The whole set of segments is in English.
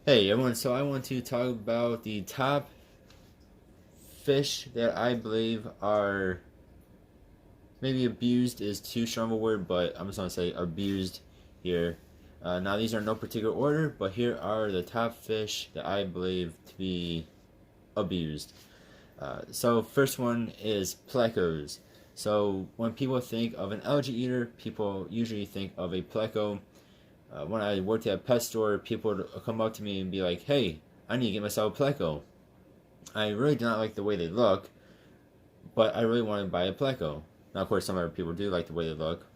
Hey everyone, so I want to talk about the top fish that I believe are maybe abused is too strong a word, but I'm just gonna say abused here. Now these are no particular order, but here are the top fish that I believe to be abused. So first one is plecos. So when people think of an algae eater, people usually think of a pleco. When I worked at a pet store, people would come up to me and be like, "Hey, I need to get myself a pleco." I really do not like the way they look, but I really want to buy a Pleco. Now, of course, some other people do like the way they look,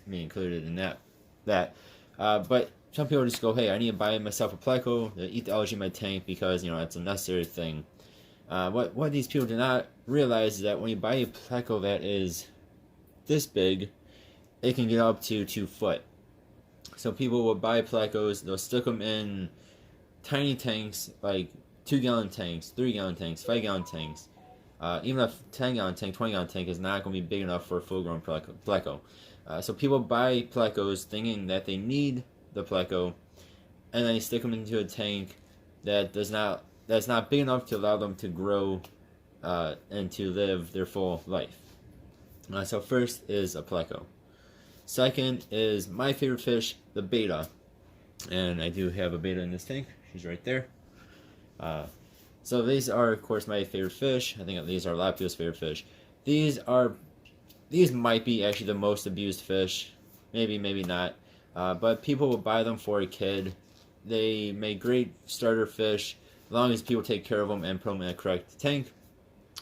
me included in but some people just go, "Hey, I need to buy myself a Pleco to eat the algae in my tank because it's a necessary thing." What these people do not realize is that when you buy a Pleco that is this big, it can get up to 2 foot. So people will buy Plecos, they'll stick them in tiny tanks like 2 gallon tanks, 3 gallon tanks, 5 gallon tanks. Even a 10 gallon tank, 20 gallon tank is not going to be big enough for a full grown Pleco. So people buy Plecos thinking that they need the Pleco, and then they stick them into a tank that's not big enough to allow them to grow and to live their full life. So first is a Pleco. Second is my favorite fish, the beta. And I do have a beta in this tank. She's right there. So these are, of course, my favorite fish. I think these are a lot of people's favorite fish. These might be actually the most abused fish. Maybe, maybe not. But people will buy them for a kid. They make great starter fish as long as people take care of them and put them in a correct tank.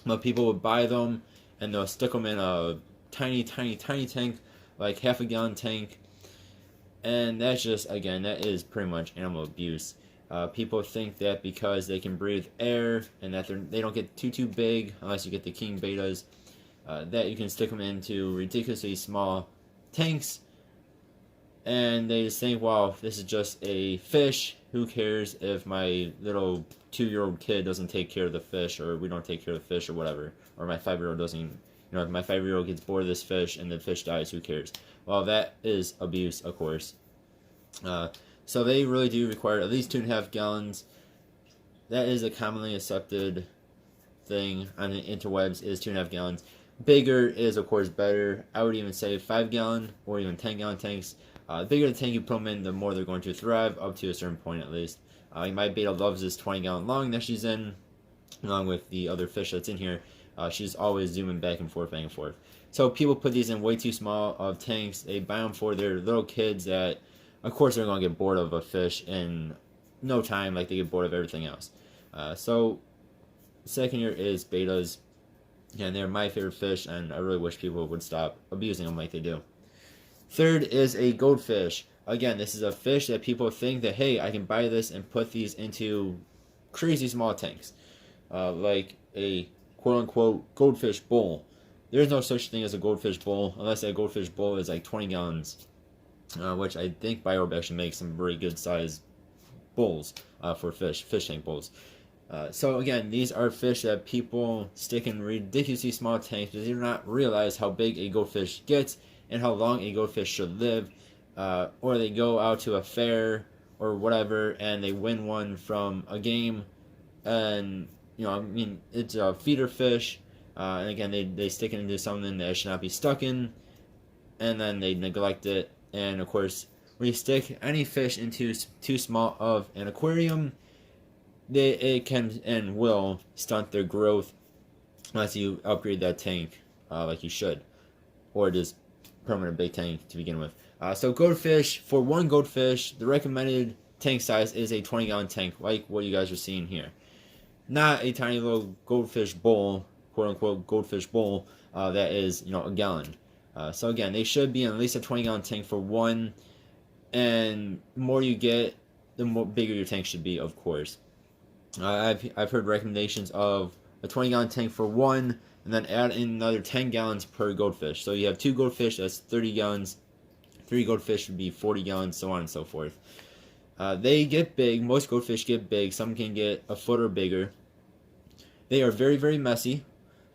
But people will buy them and they'll stick them in a tiny, tiny, tiny tank, like half a gallon tank. And that's just, again, that is pretty much animal abuse. People think that because they can breathe air and that they don't get too big unless you get the king betas, that you can stick them into ridiculously small tanks, and they just think, "Wow, this is just a fish. Who cares if my little 2-year-old kid doesn't take care of the fish, or we don't take care of the fish, or whatever, or my 5-year-old doesn't." If my 5-year-old gets bored of this fish and the fish dies, who cares? Well, that is abuse, of course. So they really do require at least 2.5 gallons. That is a commonly accepted thing on the interwebs, is 2.5 gallons. Bigger is, of course, better. I would even say 5 gallon or even 10 gallon tanks. The bigger the tank you put them in, the more they're going to thrive, up to a certain point at least. My beta loves this 20 gallon long that she's in, along with the other fish that's in here. She's always zooming back and forth, back and forth. So people put these in way too small of tanks. They buy them for their little kids that, of course, they're going to get bored of a fish in no time, like they get bored of everything else. So second here is betas. And they're my favorite fish, and I really wish people would stop abusing them like they do. Third is a goldfish. Again, this is a fish that people think that, hey, I can buy this and put these into crazy small tanks. Like a quote-unquote goldfish bowl. There's no such thing as a goldfish bowl, unless that goldfish bowl is like 20 gallons. Which I think BioOrb actually makes some very good sized bowls for fish tank bowls. So again, these are fish that people stick in ridiculously small tanks because they do not realize how big a goldfish gets and how long a goldfish should live. Or they go out to a fair or whatever and they win one from a game, and it's a feeder fish. And again, they stick it into something that it should not be stuck in, and then they neglect it. And of course, when you stick any fish into too small of an aquarium, it can and will stunt their growth unless you upgrade that tank like you should, or just permanent big tank to begin with. So goldfish, for one goldfish, the recommended tank size is a 20-gallon tank, like what you guys are seeing here. Not a tiny little goldfish bowl, quote-unquote goldfish bowl, that is, a gallon. So again, they should be in at least a 20-gallon tank for one, and the more you get, the more bigger your tank should be, of course. I've heard recommendations of a 20-gallon tank for one, and then add in another 10 gallons per goldfish. So you have 2 goldfish, that's 30 gallons. 3 goldfish would be 40 gallons, so on and so forth. They get big. Most goldfish get big. Some can get a foot or bigger. They are very, very messy.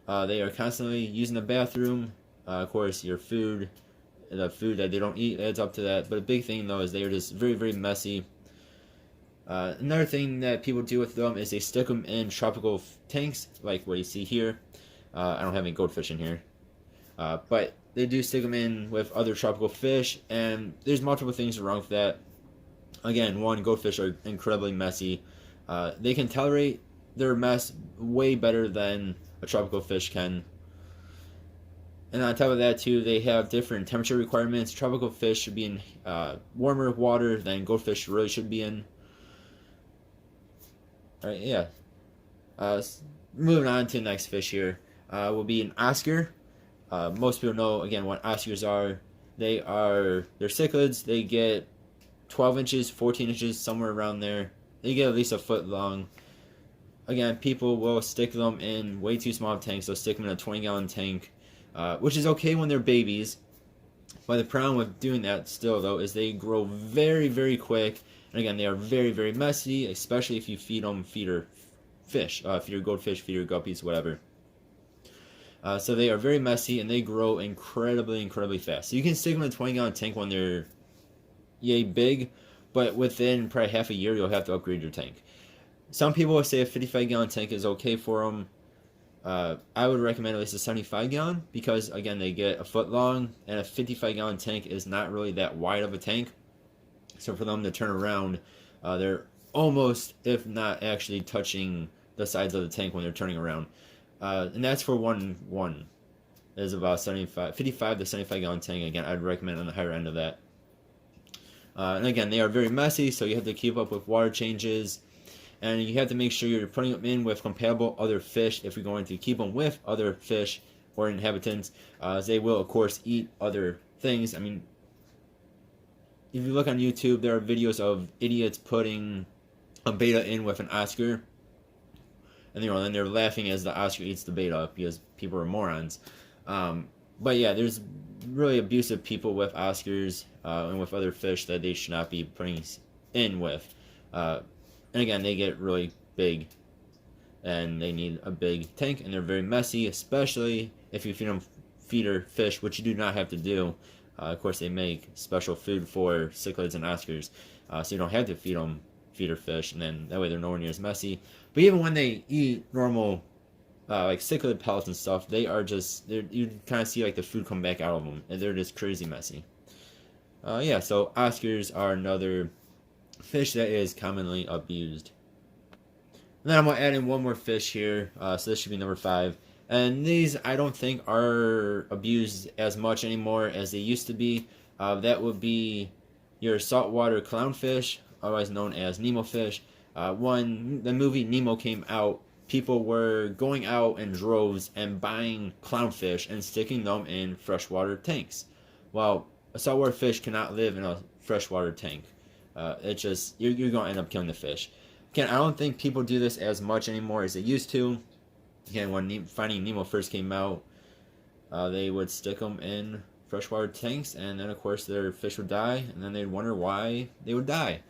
They are constantly using the bathroom. Of course, your food, the food that they don't eat adds up to that. But a big thing, though, is they are just very, very messy. Another thing that people do with them is they stick them in tropical tanks, like what you see here. I don't have any goldfish in here, but they do stick them in with other tropical fish, and there's multiple things wrong with that. Again, one, goldfish are incredibly messy. They can tolerate their mess way better than a tropical fish can. And on top of that, too, they have different temperature requirements. Tropical fish should be in warmer water than goldfish really should be in. Alright, yeah. Moving on to the next fish here will be an Oscar. Most people know, again, what Oscars are. They're cichlids. They get 12 inches, 14 inches, somewhere around there. They get at least a foot long. Again, people will stick them in way too small tanks. They'll stick them in a 20-gallon tank, which is okay when they're babies. But the problem with doing that still, though, is they grow very, very quick. And again, they are very, very messy, especially if you feed them feeder fish, feeder goldfish, feeder guppies, whatever. So they are very messy, and they grow incredibly, incredibly fast. So you can stick them in a 20-gallon tank when they're yay big, but within probably half a year, you'll have to upgrade your tank. Some people will say a 55-gallon tank is okay for them. I would recommend at least a 75-gallon because, again, they get a foot long, and a 55-gallon tank is not really that wide of a tank. So for them to turn around, they're almost, if not actually touching the sides of the tank when they're turning around. And that's for one is about 55 to 75-gallon tank. Again, I'd recommend on the higher end of that. And again, they are very messy, so you have to keep up with water changes. And you have to make sure you're putting them in with compatible other fish if you're going to keep them with other fish or inhabitants. They will, of course, eat other things. I mean, if you look on YouTube, there are videos of idiots putting a beta in with an Oscar. And then they're laughing as the Oscar eats the beta because people are morons. But yeah, there's really abusive people with Oscars and with other fish that they should not be putting in with. And again, they get really big, and they need a big tank, and they're very messy, especially if you feed them feeder fish, which you do not have to do. Of course, they make special food for cichlids and Oscars, so you don't have to feed them feeder fish, and then that way they're nowhere near as messy. But even when they eat normal, like cichlid pellets and stuff, they are just, you kind of see like the food come back out of them, and they're just crazy messy. Yeah, so Oscars are another fish that is commonly abused. And then I'm going to add in one more fish here, so this should be number 5. And these I don't think are abused as much anymore as they used to be. That would be your saltwater clownfish, otherwise known as Nemo fish. When the movie Nemo came out, people were going out in droves and buying clownfish and sticking them in freshwater tanks. Well, a saltwater fish cannot live in a freshwater tank. It's just, you're going to end up killing the fish. Again, I don't think people do this as much anymore as they used to. Again, when Finding Nemo first came out, they would stick them in freshwater tanks, and then of course their fish would die, and then they'd wonder why they would die.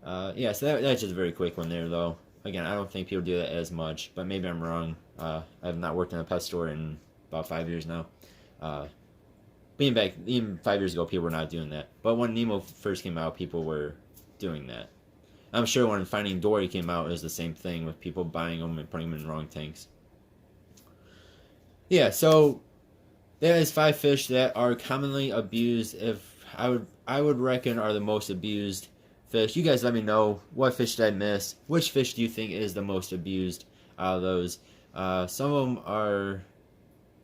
Yeah, so that's just a very quick one there, though. Again, I don't think people do that as much, but maybe I'm wrong. I have not worked in a pet store in about 5 years now. Even 5 years ago, people were not doing that. But when Nemo first came out, people were doing that. I'm sure when Finding Dory came out, it was the same thing with people buying them and putting them in wrong tanks. Yeah, so that is 5 fish that are commonly abused. If I would reckon are the most abused fish. You guys let me know what fish did I miss. Which fish do you think is the most abused out of those? Some of them are,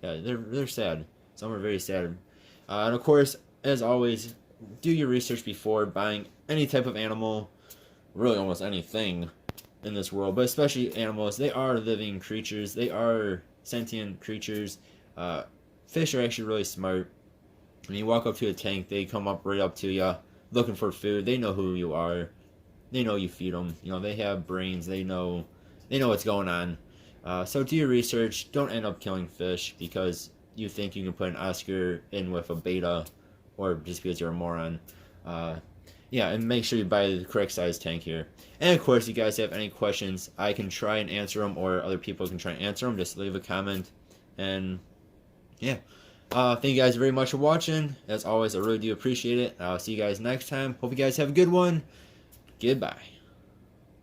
yeah, they're sad. Some are very sad. And of course, as always, do your research before buying any type of animal. Really, almost anything in this world, but especially animals. They are living creatures. They are sentient creatures. Fish are actually really smart. When you walk up to a tank, they come up right up to you, looking for food. They know who you are. They know you feed them. You know, they have brains. They know what's going on. So do your research. Don't end up killing fish because you think you can put an Oscar in with a beta, or just because you're a moron. Yeah, and make sure you buy the correct size tank here. And of course, if you guys have any questions, I can try and answer them, or other people can try and answer them. Just leave a comment. And yeah, thank you guys very much for watching. As always, I really do appreciate it. I'll see you guys next time. Hope you guys have a good one. Goodbye.